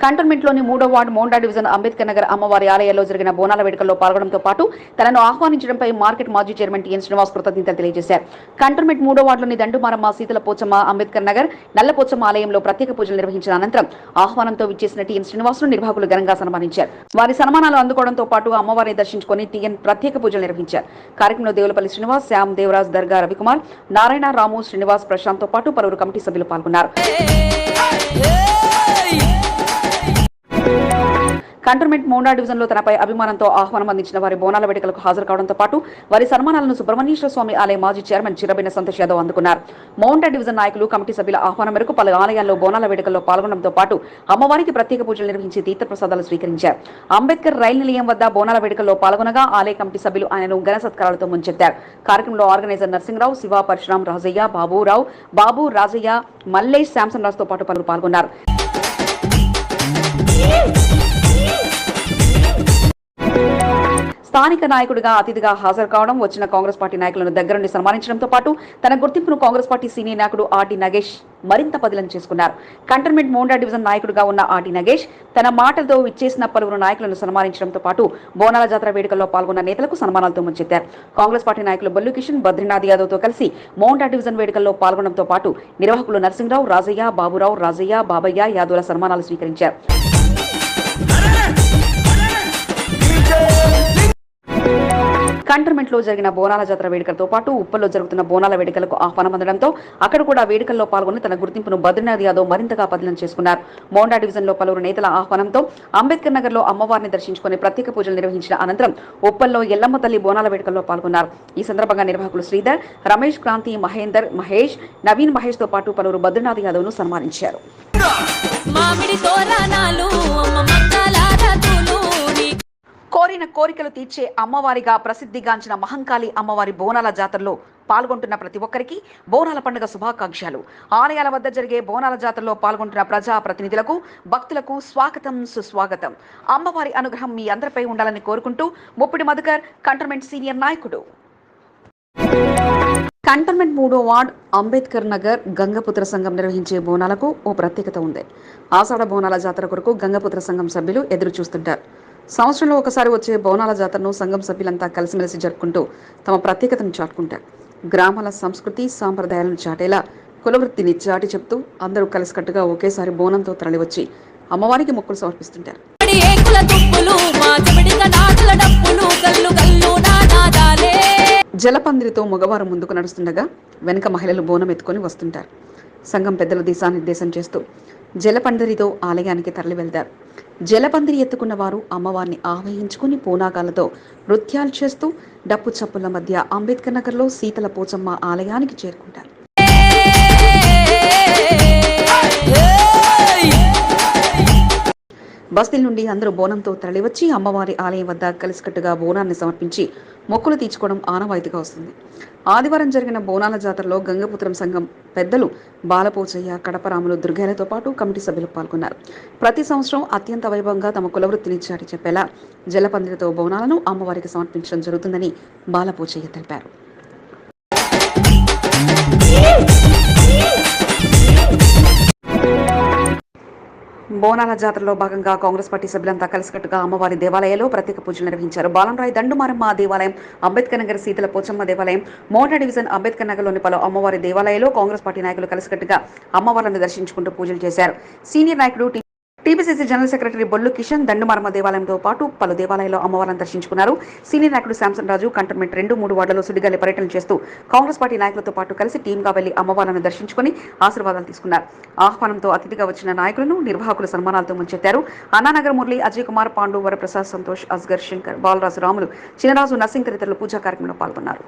కంటోన్మెంట్లోని మూడో వార్డు మోండా డివిజన్ అంబేద్కర్ నగర్ అమ్మవారి ఆలయాల్లో జరిగిన బోనాల వేడుకల్లో పాల్గొనడంతో పాటు తనను ఆహ్వానించడంపై మార్కెట్ మాజీ చైర్మన్ టిఎన్ శ్రీనివాస్ కృతజ్ఞతలు తెలియజేశారు. కంటోన్మెంట్ మూడో వార్డులోని దండుమారమ్మ, శీతల పోచమ్మ, అంబేద్కర్ నగర్, నల్లపోచమ్మ ఆలయంలో ప్రత్యేక పూజలు నిర్వహించిన అనంతరం ఆహ్వానంతో విచ్చేసిన టిఎన్ శ్రీనివాస్ను నిర్వాహకులు ఘనంగా సన్మానించారు. వారి సన్మానాలు అందుకోవడంతో పాటు అమ్మవారిని దర్శించుకుని టిఎన్ ప్రత్యేక పూజలు నిర్వహించారు. కార్యక్రమంలో దేవులపల్లి శ్రీనివాస్, శ్యామ్, దేవరాజ్, దర్గా రవికుమార్, నారాయణ, రాము, శ్రీనివాస్, ప్రశాంత్ తో పాటు పలువురు కమిటీ సభ్యులు పాల్గొన్నారు. కంటోన్మెంట్ మోండా డివిజన్ లో తనపై అభిమానంతో ఆహ్వానం అందించిన వారి బోనాల వేడుకలకు హాజరు కావడంతో పాటు వారి సన్మానాలను సుబ్రహ్మణ్యేశ్వర స్వామి ఆలయ మాజీ చైర్మన్ చిరబిన సంతోష్ యాదవ్ అందుకున్నారు. మోండా డివిజన్ నాయకులు, కమిటీ సభ్యుల ఆహ్వానం మేరకు పలు ఆలయాల్లో బోనాల వేడుకల్లో పాల్గొనడంతో పాటు అమ్మవారికి ప్రత్యేక పూజలు నిర్వహించి తీర్థప్రసాదాలు స్వీకరించారు. అంబేద్కర్ రైలు నిలయం వద్ద బోనాల వేడుకల్లో పాల్గొనగా ఆలయ కమిటీ సభ్యులు ఆయనను ఘన సత్కారాలతో ముంచెత్తారు. కార్యక్రమంలో ఆర్గనైజర్ నర్సింగ్రావు, శివ, పరశురాం, రాజయ్య, బాబురావు, బాబు, రాజయ్య, మల్లేష్, శాంసన్ రాజుతో పాటు పలువురు పాల్గొన్నారు. స్థానిక నాయకుడిగా అతిథిగా హాజరు కావడం, వచ్చిన కాంగ్రెస్ పార్టీ నాయకులను దగ్గరుండి సన్మానించడంతో పాటు తన గుర్తింపును కాంగ్రెస్ పార్టీ సీనియర్ నాయకుడు ఆర్టీ నగేష్ మరింత పదిలం చేసుకున్నారు. కంటోన్మెంట్ మోండా డివిజన్ నాయకుడిగా ఉన్న ఆర్టీ నగేష్ తన మాటలతో విచ్చేసిన పలువురు నాయకులను సన్మానించడంతో పాటు బోనాల జాతర వేడుకల్లో పాల్గొన్న నేతలకు సన్మానాలతో ముంచెత్తారు. కాంగ్రెస్ పార్టీ నాయకులు బల్లు కిషన్, బద్రీనాథ్ యాదవ్ తో కలిసి మోండా డివిజన్ వేడుకల్లో పాల్గొనడంతో పాటు నిర్వాహకులు నర్సింగ్రావు, రాజయ్య, బాబురావు, రాజయ్య, బాబయ్య యాదవ్ల సన్మానాలు స్వీకరించారు. కంటోన్మెంట్ లో జరిగిన బోనాల జాతర వేడుకలతో పాటు ఉప్పల్లో జరుగుతున్న బోనాల వేడుకలకు ఆహ్వానం అందడంతో అక్కడ కూడా వేడుకల్లో పాల్గొని తన గుర్తింపును బద్రీనాథ్ యాదవ్ మరింతగా పదిలం చేసుకున్నారు. మోండా డివిజన్ లో పలువురు నేతల ఆహ్వానంతో అంబేద్కర్ నగర్ లో అమ్మవారిని దర్శించుకుని ప్రత్యేక పూజలు నిర్వహించిన అనంతరం ఉప్పల్లో ఎల్లమ్మ తల్లి బోనాల వేడుకల్లో పాల్గొన్నారు. ఈ సందర్భంగా నిర్వాహకులు శ్రీధర్, రమేష్, క్రాంతి, మహేందర్, మహేష్, నవీన్ మహేష్ తో పాటు పలువురు బద్రీనాథ్ యాదవ్ ను సన్మానించారు. కోరిన కోరికలు తీర్చే అమ్మవారిగా ప్రసిద్ధిగాంచిన మహంకాళి అమ్మవారి బోనాల జాతరలో పాల్గొంటున్న ప్రతి ఒక్కరికి బోనాల పండుగ శుభాకాంక్షలు. ఆలయాల వద్ద జరిగే బోనాల జాతరలో పాల్గొంటున్న ప్రజా ప్రతినిధులకు, భక్తులకు స్వాగతం సుస్వాగతం. అమ్మవారి అనుగ్రహం మీ అందరిపై ఉండాలని కోరుకుంటూ ముప్పిడి మధుకర్ కంటోన్మెంట్ సీనియర్ నాయకుడు. కంటోన్మెంట్ 3వ వార్డ్ అంబేద్కర్ నగర్ గంగపుత్ర సంఘం నిర్వహించే బోనాలకు ఓ ప్రత్యేకత ఉంది. ఆషాఢ బోనాల జాతర కొరకు గంగపుత్ర సంఘం సభ్యులు ఎదురు చూస్తుంటారు. సంవత్సరంలో ఒకసారి వచ్చే బోనాల జాతరను సంఘం సభ్యులంతా కలిసిమెలిసి జరుపుకుంటూ తమ ప్రత్యేకతను చాటుకుంటారు. గ్రామాల సంస్కృతి సాంప్రదాయాలను చాటేలా కులవృత్తిని చాటి చెప్తూ అందరూ కలిసికట్టుగా ఒకేసారి బోనంతో తరలివచ్చి అమ్మవారికి మొక్కులు సమర్పిస్తుంటారు. జలపందిరితో మగవారు ముందుకు నడుస్తుండగా వెనుక మహిళలు బోనం ఎత్తుకొని వస్తుంటారు. సంఘం పెద్దలు దిశానిర్దేశం చేస్తూ జలపందిరితో ఆలయానికి తరలి వెళ్తారు. జలపందిరి ఎత్తుకున్న వారు అమ్మవారిని ఆవహించుకుని పూనాగాలతో నృత్యాలు చేస్తూ డప్పు చప్పుల మధ్య అంబేద్కర్ నగర్లో శీతల పోచమ్మ ఆలయానికి చేరుకుంటారు. బస్తీల నుండి అందరూ బోనంతో తరలివచ్చి అమ్మవారి ఆలయం వద్ద కలిసికట్టుగా బోనాన్ని సమర్పించి మొక్కులు తీర్చుకోవడం ఆనవాయితీగా వస్తుంది. ఆదివారం జరిగిన బోనాల జాతరలో గంగపుత్రం సంఘం పెద్దలు బాలపోచయ్య, కడపరాములు, దుర్గాలతో పాటు కమిటీ సభ్యులు పాల్గొన్నారు. ప్రతి సంవత్సరం అత్యంత వైభవంగా తమ కులవృత్తిని చాటి చెప్పేలా జలపందిరితో బోనాలను అమ్మవారికి సమర్పించడం జరుగుతుందని బాలపోచయ్య తెలిపారు. బోనాల జాతరలో భాగంగా కాంగ్రెస్ పార్టీ సభ్యులంతా కలిసికట్టుగా అమ్మవారి దేవాలయంలో ప్రత్యేక పూజలు నిర్వహించారు. బాలంరాయ్ దండుమారమ్మ దేవాలయం, అంబేద్కర్ నగర్ శీతల పోచమ్మ దేవాలయం, మోటా డివిజన్ అంబేద్కర్ నగర్లోని పలు అమ్మవారి దేవాలయాల్లో కాంగ్రెస్ పార్టీ నాయకులు కలిసికట్టుగా అమ్మవారిని దర్శించుకుంటూ పూజలు చేశారు. సీనియర్ నాయకుడు TPCC general secretary Bollu Kishan Dandumaramma దేవాలయంతో పాటు పలు దేవాలయాల్లో అమ్మవారిని దర్శించుకున్నారు. సీనియర్ నాయకుడు శాంసన్ రాజు కంటోన్మెంట్ 2, 3 వార్డులలో సుడిగాలి పర్యటన చేస్తూ కాంగ్రెస్ పార్టీ నాయకులతో పాటు కలిసి టీంగా వెళ్లి అమ్మవారిని దర్శించుకుని ఆశీర్వాదాలు తీసుకున్నారు. ఆహ్వానంతో అతిథిగా వచ్చిన నాయకులను నిర్వాహకులు సన్మానాలతో ముంచెత్తారు. అన్నానగర్ మురళి, అజయ్ కుమార్, పాండు, వరప్రసాద్, సంతోష్, అస్గర్, శంకర్, బాలరాజు, రాములు, చినరాజు, నర్సింగ్ తదితరులు పూజా కార్యక్రమంలో పాల్గొన్నారు.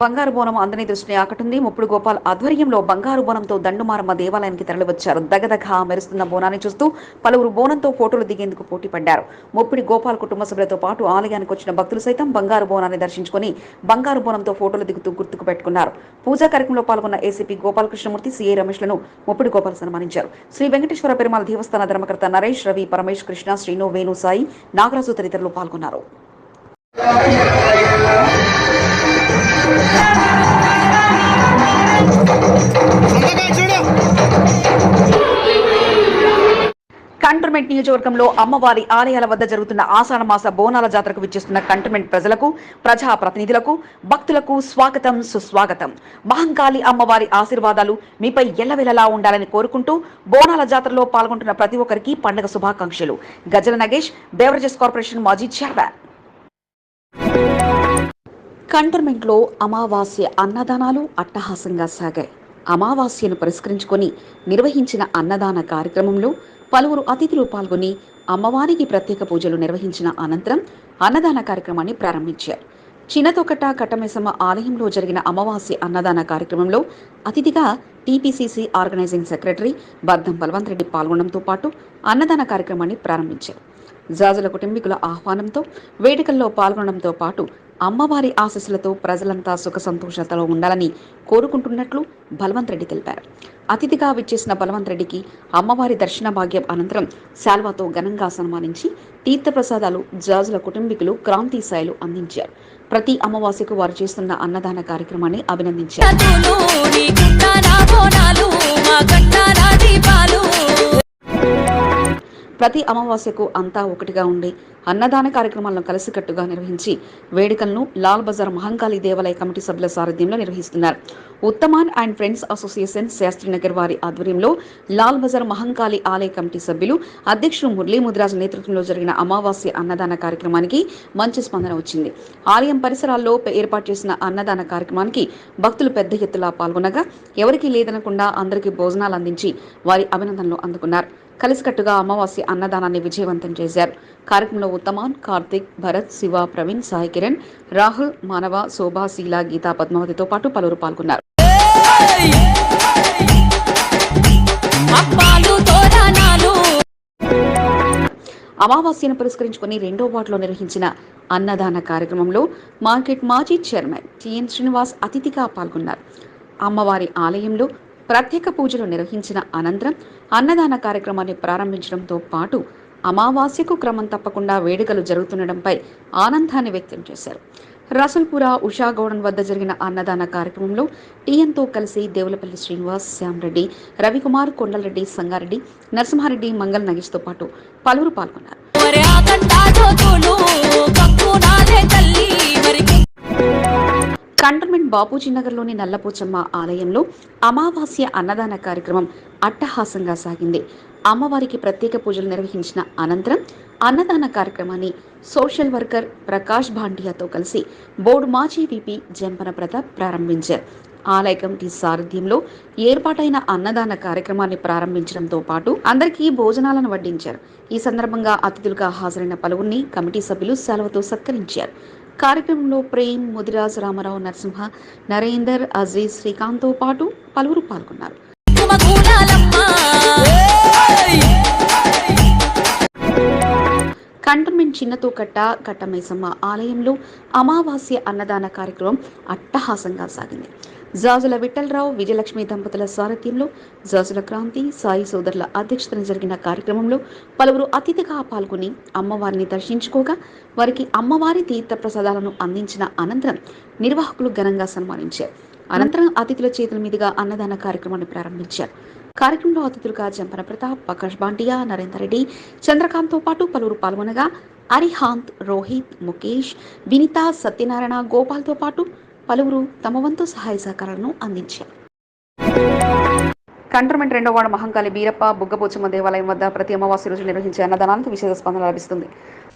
బంగారు బోనం అందరి దృష్టిని ఆకట్టింది. ముప్పుడు గోపాల్ ఆధ్వర్యంలో బంగారు బోనంతో దండుమారమ్మ దేవాలయానికి తరలివచ్చారు. దగదగ మెరుస్తున్న బోనాన్ని చూస్తూ పలువురు బోనంతో ఫోటోలు దిగేందుకు పోటీ పడ్డారు. ముప్పిడి గోపాల్ కుటుంబ సభ్యులతో పాటు ఆలయానికి వచ్చిన భక్తులు సైతం బంగారు బోనాన్ని దర్శించుకుని బంగారు బోనంతో ఫోటోలు దిగుతూ గుర్తుకు పెట్టుకున్నారు. పూజా కార్యక్రమంలో పాల్గొన్న ఏసీపీ గోపాలకృష్ణమూర్తి, సీఏ రమేష్లను ముప్పిడి గోపాల్ సన్మానించారు. శ్రీ వెంకటేశ్వర పెరుమాళ్ దేవస్థాన ధర్మకర్త నరేష్, రవి, పరమేష్, కృష్ణ, శ్రీను, వేణు, సాయి, నాగరాజు తదితరులు పాల్గొన్నారు. కంటోన్మెంట్ నియోజకవర్గంలో అమ్మవారి ఆలయాల వద్ద జరుగుతున్న ఆషాఢ మాస బోనాల జాతరకు విచ్చేస్తున్న కంటోన్మెంట్ ప్రజలకు, ప్రజా ప్రతినిధులకు, భక్తులకు స్వాగతం సుస్వాగతం. మహంకాళి అమ్మవారి ఆశీర్వాదాలు మీపై ఎల్లవెల్లలా ఉండాలని కోరుకుంటూ బోనాల జాతరలో పాల్గొంటున్న ప్రతి ఒక్కరికి పండుగ శుభాకాంక్షలు. గజల నగేష్, బెవరేజెస్ కార్పొరేషన్ మాజీ చైర్మన్. కంటోన్మెంట్లో అమావాస్య అన్నదానాలు అట్టహాసంగా సాగాయి. అమావాస్యను పురస్కరించుకొని నిర్వహించిన అన్నదాన కార్యక్రమంలో పలువురు అతిథులు పాల్గొని అమ్మవారికి ప్రత్యేక పూజలు నిర్వహించిన అనంతరం అన్నదాన కార్యక్రమాన్ని ప్రారంభించారు. చిన్నతొకట కట్టమేసమ్మ ఆలయంలో జరిగిన అమావాస్య అన్నదాన కార్యక్రమంలో అతిథిగా టీపీసీసీ ఆర్గనైజింగ్ సెక్రటరీ బద్దం బలవంత్ రెడ్డి పాల్గొనడంతో పాటు అన్నదాన కార్యక్రమాన్ని ప్రారంభించారు. జాజుల కుటుంబీకుల ఆహ్వానంతో వేడుకల్లో పాల్గొనడంతో పాటు అమ్మవారి ఆశీస్సులతో ప్రజలంతా సుఖ సంతోషాలతో ఉండాలని కోరుకుంటున్నట్లు బలవంత్ రెడ్డి తెలిపారు. అతిథిగా విచ్చేసిన బలవంత్ రెడ్డికి అమ్మవారి దర్శన భాగ్యం అనంతరం శాల్వాతో ఘనంగా సన్మానించి తీర్థప్రసాదాలు జాజుల కుటుంబీకులు క్రాంతి సాయిలు అందించారు. ప్రతి అమావాస్యకు వారు చేస్తున్న అన్నదాన కార్యక్రమాన్ని అభినందించారు. ప్రతి అమావాస్యకు అంతా ఒకటిగా ఉండి అన్నదాన కార్యక్రమాలను కలిసికట్టుగా నిర్వహించి వేడుకలను లాల్ బజార్ మహంకాళి దేవాలయ కమిటీ సభ్యుల సారథ్యంలో నిర్వహిస్తున్నారు. ఉత్తమాన్ అండ్ ఫ్రెండ్స్ అసోసియేషన్ శాస్త్రీనగర్ వారి ఆధ్వర్యంలో లాల్ బజార్ మహంకాళి ఆలయ కమిటీ సభ్యులు అధ్యక్షులు మురళీ ముదిరాజు నేతృత్వంలో జరిగిన అమావాస్య అన్నదాన కార్యక్రమానికి మంచి స్పందన వచ్చింది. ఆలయం పరిసరాల్లో ఏర్పాటు చేసిన అన్నదాన కార్యక్రమానికి భక్తులు పెద్ద ఎత్తున పాల్గొనగా ఎవరికీ లేదనకుండా అందరికీ భోజనాలు అందించి వారి అభినందనలు అందుకున్నారు. కలిసికట్టుగా అమావాస్య అన్నదానాన్ని విజయవంతం చేశారు. కార్యక్రమంలో ఉత్తమాన్, కార్తిక్, భరత్, శివ, ప్రవీణ్, సాయి కిరణ్, రాహుల్, మానవ, శోభా, శీల, గీతా, పద్మావతితో పాటు పలువురు పాల్గొన్నారు. అప్పాలు తోరణాలు. అమావాస్యను పురస్కరించుకుని రెండో వార్డులో నిర్వహించిన అన్నదాన కార్యక్రమంలో మార్కెట్ మాజీ చైర్మన్ టిఎన్ శ్రీనివాస్ అతిథిగా పాల్గొన్నారు. అమ్మవారి ఆలయంలో ప్రత్యేక పూజలు నిర్వహించిన అనంతరం అన్నదాన కార్యక్రమాన్ని ప్రారంభించడంతో పాటు అమావాస్యకు క్రమం తప్పకుండా వేడుకలు జరుగుతుండటంపై ఆనందాన్ని వ్యక్తం చేశారు. రసల్పుర ఉషాగౌడన్ వద్ద జరిగిన అన్నదాన కార్యక్రమంలో టీఎన్తో కలిసి దేవులపల్లి శ్రీనివాస్, శ్యామరెడ్డి, రవికుమార్, కొండలరెడ్డి, సంగారెడ్డి, నరసింహారెడ్డి, మంగళ నగేష్తో పాటు పలువురు పాల్గొన్నారు. ఒరే ఆగంటా జ్యోతులు కక్కునాలే తల్లి మరి. కంటోన్మెంట్ బాపూజీ నగర్లోని నల్లపోచమ్మ ఆలయంలో అమావాస్య అన్నదాన కార్యక్రమం అట్టహాసంగా సాగింది. అమ్మవారికి ప్రత్యేక పూజలు నిర్వహించిన అనంతరం అన్నదాన కార్యక్రమాన్ని సోషల్ వర్కర్ ప్రకాష్ భాండియాతో కలిసి బోర్డు మాజీ విపి జంపన ప్రతాప్ ప్రారంభించారు. ఆలయ కమిటీ సారథ్యంలో ఏర్పాటైన అన్నదాన కార్యక్రమాన్ని ప్రారంభించడంతో పాటు అందరికీ భోజనాలను వడ్డించారు. ఈ సందర్భంగా అతిథులుగా హాజరైన పలువురిని కమిటీ సభ్యులు సెలవుతో సత్కరించారు. కార్యక్రమంలో ప్రేమ్, ముదిరాజ్, రామారావు, నరసింహ, నరేందర్, అజీజ్, శ్రీకాంత్తో పాటు పలువురు పాల్గొన్నారు. కంటోన్మెంట్ చిన్నతోకట్ట కట్టమైసమ్మ ఆలయంలో అమావాస్య అన్నదాన కార్యక్రమం అట్టహాసంగా సాగింది. జాజుల విఠలరావు, విజయలక్ష్మి దంపతుల సారథ్యంలో జాజుల క్రాంతి, సాయి సోదరుల అధ్యక్షతన జరిగిన కార్యక్రమంలో పలువురు అతిథిగా పాల్గొని అమ్మవారిని దర్శించుకోగా వారికి అమ్మవారి తీర్థ ప్రసాదాలను అందించిన అనంతరం నిర్వాహకులు ఘనంగా సన్మానించారు. అనంతరం అతిథుల చేతుల మీదుగా అన్నదాన కార్యక్రమాన్ని ప్రారంభించారు. కార్యక్రమంలో అతిథులుగా జంపన ప్రతాప్, ప్రకాష్ బాంటియా, నరేందర్ రెడ్డి, చంద్రకాంత్తో పాటు పలువురు పాల్గొనగా అరిహాంత్, రోహిత్, ముఖేష్, వినిత, సత్యనారాయణ, గోపాల్తో పాటు పలువురు తమ వంతు సహాయ సహకారాలను అందించారు. కంటోన్మెంట్ రెండో వార్డు మహంకాళి బీరప్ప బుగ్గపోచమ్మ దేవాలయం వద్ద ప్రతి అమావాస్య రోజు నిర్వహించే అన్నదానానికి విశేష స్పందన లభిస్తుంది.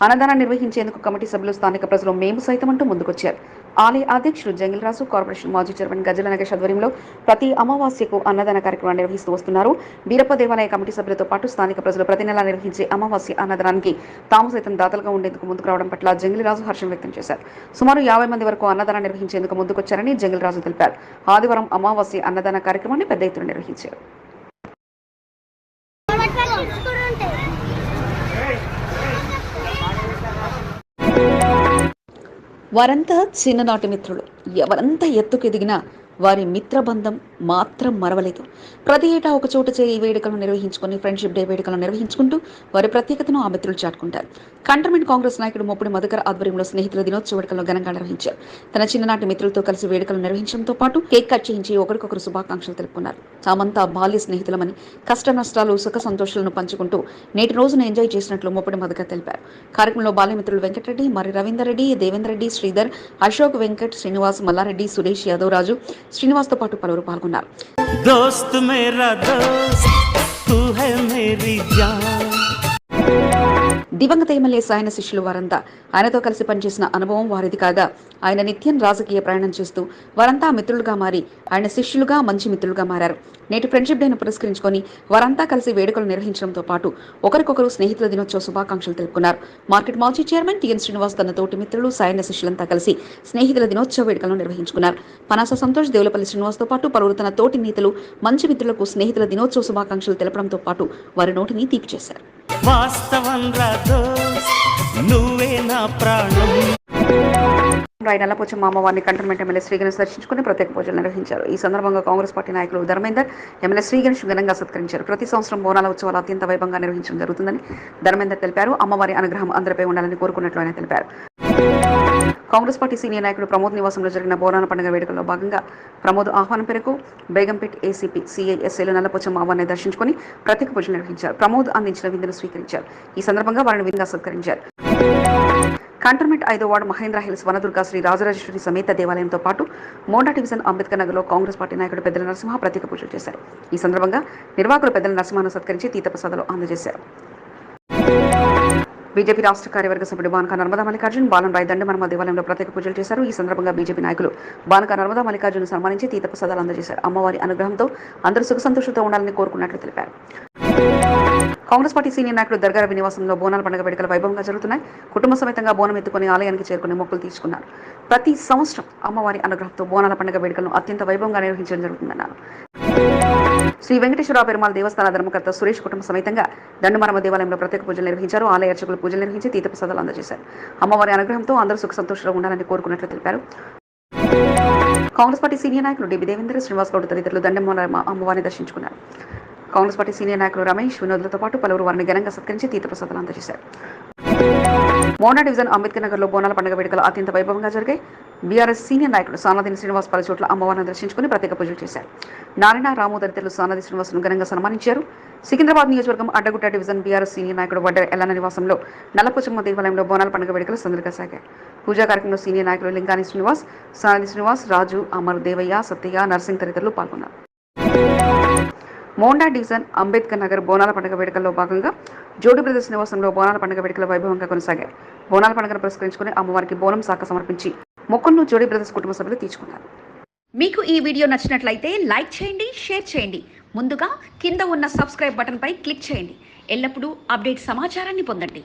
అన్నదానం నిర్వహించేందుకు కమిటీ సభ్యులు, స్థానిక ప్రజలు మేము సైతం అంటూ ముందుకొచ్చారు. ఆలయ అధ్యక్షుడు జంగిల్ రాజు, కార్పొరేషన్ మాజీ చైర్మన్ గజల నగేష్ ఆధ్వర్యంలో ప్రతి అమావాస్యకు అన్నదాన కార్యక్రమాన్ని నిర్వహిస్తూ వస్తున్నారు. బీరప్ప దేవాలయ కమిటీ సభ్యులతో పాటు స్థానిక ప్రజలు ప్రతి నెలా నిర్వహించే అమావాస్య అన్నదానానికి తాము సైతం దాతలుగా ఉండేందుకు ముందుకు రావడం పట్ల జంగిల్ రాజు హర్షం వ్యక్తం చేశారు. సుమారు 50 మంది వరకు అన్నదానం నిర్వహించేందుకు ముందుకొచ్చారని జంగిల్ రాజు తెలిపారు. ఆదివారం అమావాస్య అన్నదాన కార్యక్రమాన్ని పెద్ద ఎత్తున నిర్వహించారు. వారంతా చిన్ననాటి మిత్రులు. ఎవరంతా ఎత్తుకు ఎదిగినా వారి మిత్రబంధం మాత్రం మరవలేదు. ప్రతి ఏటా ఒక చోట చేరి వేడుకలను నిర్వహించుకుని ఫ్రెండ్షిప్ డే వేడుకలను నిర్వహించుకుంటూ వారి ప్రత్యేకతను ఆ మిత్రులు చాటుకుంటారు. కంటోన్మెంట్ కాంగ్రెస్ నాయకుడు మొప్పుడి మధుకర్ ఆధ్వర్యంలో స్నేహితుల దినోత్సవ వేడుకలను ఘనంగా నిర్వహించారు. తన చిన్ననాటి మిత్రులతో కలిసి వేడుకలు నిర్వహించడంతో పాటు కేక్ కట్ చేయించి ఒకరికొకరు శుభాకాంక్షలు తెలుపుకున్నారు. తామంతా బాల్య స్నేహితులమని, కష్ట నష్టాలు, సుఖ సంతోషాలను పంచుకుంటూ నేటి రోజును ఎంజాయ్ చేసినట్లు మొప్పుడి మధుకర్ తెలిపారు. కార్యక్రమంలో బాల్య మిత్రులు వెంకటరెడ్డి, మరి రవీందర్ రెడ్డి, దేవేందర్ రెడ్డి, శ్రీధర్, అశోక్, వెంకట్, శ్రీనివాస్, మల్లారెడ్డి, సురేష్, యాదవ్ రాజు, శ్రీనివాస్తో పాటు పలువురు పాల్గొన్నారు. దోస్త్ మేరా దోస్త్ తూ హై మేరీ జాన్. దివంగత ఎమ్మెల్యే సాయన శిష్యులు వారంతా ఆయనతో కలిసి పనిచేసిన అనుభవం వారిది కాగా ఆయన నిత్యం రాజకీయ ప్రయాణం చేస్తూ వారంతా మిత్రులుగా మారి ఆయన శిష్యులుగా, మంచి మిత్రులుగా మారారు. నేటి ఫ్రెండ్షిప్ డేను పురస్కరించుకొని వారంతా కలిసి వేడుకలు నిర్వహించడంతో పాటు ఒకరికొకరు స్నేహితుల దినోత్సవ శుభాకాంక్షలు తెలుపుకున్నారు. మార్కెట్ మాజీ చైర్మన్ టిఎన్ శ్రీనివాస్ తన తోటి మిత్రులు, సాయన శిష్యులంతా కలిసి స్నేహితుల దినోత్సవ వేడుకలను నిర్వహించుకున్నారు. పనాస సంతోష్, దేవులపల్లి శ్రీనివాస్తో పాటు పలువురు తన తోటి నేతలు, మంచి మిత్రులకు స్నేహితుల దినోత్సవ శుభాకాంక్షలు తెలపడంతో పాటు వారి నోటిని తీపి చేశారు. వాస్తవం రా దోస్త్ నువ్వే నా ప్రాణం. నల్లపోచమ్మ అమ్మవారిని కంటోన్మెంట్ ఎమ్మెల్యే శ్రీ గణేష్ దర్శించుకుని ప్రత్యేక పూజలు నిర్వహించారు. ఈ సందర్భంగా కాంగ్రెస్ పార్టీ నాయకులు ధర్మేందర్, ఎమ్మెల్యే శ్రీ గణేష్ ఘనంగా సత్కరించారు. ప్రతి సంవత్సరం బోనాల ఉత్సవాలు అత్యంత వైభవంగా నిర్వహించడం జరుగుతుందని ధర్మేందర్ తెలిపారు. అమ్మవారి అనుగ్రహం అందరిపై ఉండాలని కోరుకున్నట్లు ఆయన తెలిపారు. కాంగ్రెస్ పార్టీ సీనియర్ నాయకుడు ప్రమోద్ నివాసంలో జరిగిన బోనాల పండుగ వేడుకల్లో భాగంగా ప్రమోద్ ఆహ్వానం మేరకు బేగంపేట్ ఏసీపీ సిఐఎస్ఏలు నల్లపోచమ్మ అమ్మవారిని దర్శించుకుని ప్రత్యేక పూజలు నిర్వహించారు. ప్రమోద్ అందించిన విందును స్వీకరించారు. ఈ సందర్భంగా వారిని విందుగా సత్కరించారు. కంటోన్మెంట్ 5వ వార్డు మహేంద్ర హిల్స్ వనదుర్గా శ్రీ రాజరాజేశ్వరి సమేత దేవాలయంతో పాటు మోండా డివిజన్ అంబేద్కర్ నగర్లో కాంగ్రెస్ పార్టీ నాయకుడు పెద్దల నరసింహ ప్రత్యేక పూజలు చేశారు. ఈ సందర్భంగా నిర్వాహకులు పెద్దల నరసింహను సత్కరించి తీర్థప్రసాదాలు అందజేశారు. బీజేపీ రాష్ట్ర కార్యవర్గ సభ్యుడు బానకా నర్మదా మల్లికార్జున్ బాలంరాయ్ దండమర్మ దేవాలయంలో ప్రత్యేక పూజలు చేశారు. ఈ సందర్భంగా బీజేపీ నాయకులు బానకా నర్మదా మల్లికార్జున్ సన్మానించి తీర్థప్రసాదాలు అందజేశారు. అమ్మవారి అనుగ్రహంతో అందరూ సుఖ సంతోషంతో ఉండాలని కోరుకున్నట్లు తెలిపారు. కాంగ్రెస్ పార్టీ సీనియర్ నాయకుడు దర్గా రవి నివాసంలో బోనాల పండుగ వేడుకలు వైభవంగా జరుగుతున్నాయి. కుటుంబ సమేతంగా బోనం ఎత్తుకుని ఆలయానికి చేరుకుని మొక్కులు తీసుకున్నారు. ప్రతి సంవత్సరం అమ్మవారి అనుగ్రహంతో బోనాల పండుగ వేడుకలను అత్యంత వైభవంగా నిర్వహించడం జరుగుతుందన్నారు. శ్రీ వెంకటేశ్వర పెరుమాళ్ దేవస్థాన ధర్మకర్త సురేష్ కుటుంబ సమేతంగా దండుమరమ్మ దేవాలయంలో ప్రత్యేక పూజలు నిర్వహించారు. ఆలయ అర్చకులు పూజలు నిర్వహించి తీర్థప్రసాదాలు అందజేశారు. అమ్మవారి అనుగ్రహంతో అందరూ సుఖ సంతోషంగా ఉండాలని కోరుకున్నట్లు తెలిపారు. కాంగ్రెస్ పార్టీ సీనియర్ నాయకులు డిబి దేవేంద్ర, శ్రీనివాస్ గౌడ్ తదితరులు దండమరమ్మ అమ్మవారిని దర్శించుకున్నారు. కాంగ్రెస్ పార్టీ సీనియర్ నాయకులు రమేష్, వినోద్లతో పాటు పలువురు వారిని ఘనంగా సత్కరించి తీర్థప్రసాదాలు అందజేశారు. మోనా డివిజన్ అంబేద్కర్ నగర్లో బోనాల పండుగ వేడుకలు అత్యంత వైభవంగా జరిగాయి. బీఆర్ఎస్ సీనియర్ నాయకులు సానాదిని శ్రీనివాస్ పలు చోట్ల అమ్మవారిని దర్శించుకుని ప్రత్యేక పూజలు చేశారు. నారాయణ, రాము తదితరులు సానాది శ్రీనివాస్ను ఘనంగా సన్మానించారు. సికింద్రాబాద్ నియోజకవర్గం అడ్డగుట్ట డివిజన్ బీఆర్ఎస్ సీనియర్ నాయకుడు వడ్డ ఎల్లన్న నివాసంలో నల్లపోచమ్మ దేవాలయంలో బోనాల పండుగ వేడుకలు సందడిగా సాగాయి. పూజా కార్యక్రమంలో సీనియర్ నాయకులు లింగాని శ్రీనివాస్, సానాది శ్రీనివాస్, రాజు, అమర్, దేవయ్య, సత్యయ్య, నర్సింగ్ తదితరులు పాల్గొన్నారు. మోండా డివిజన్ అంబేద్కర్ నగర్ బోనాల పండుగ వేడుకల్లో భాగంగా జోడి బ్రదర్స్ నివాసంలో బోనాల పండుగ వేడుకలు వైభవంగా కొనసాగాయి. బోనాల పండుగను పురస్కరించుకుని అమ్మవారికి బోనం శాఖ సమర్పించి మొక్కులను జోడి బ్రదర్స్ కుటుంబ సభ్యులు తీర్చుకున్నారు. మీకు ఈ వీడియో నచ్చినట్లయితే లైక్ చేయండి, షేర్ చేయండి. ముందుగా కింద ఉన్న సబ్స్క్రైబ్ బటన్పై క్లిక్ చేయండి. ఎల్లప్పుడూ అప్డేట్ సమాచారాన్ని పొందండి.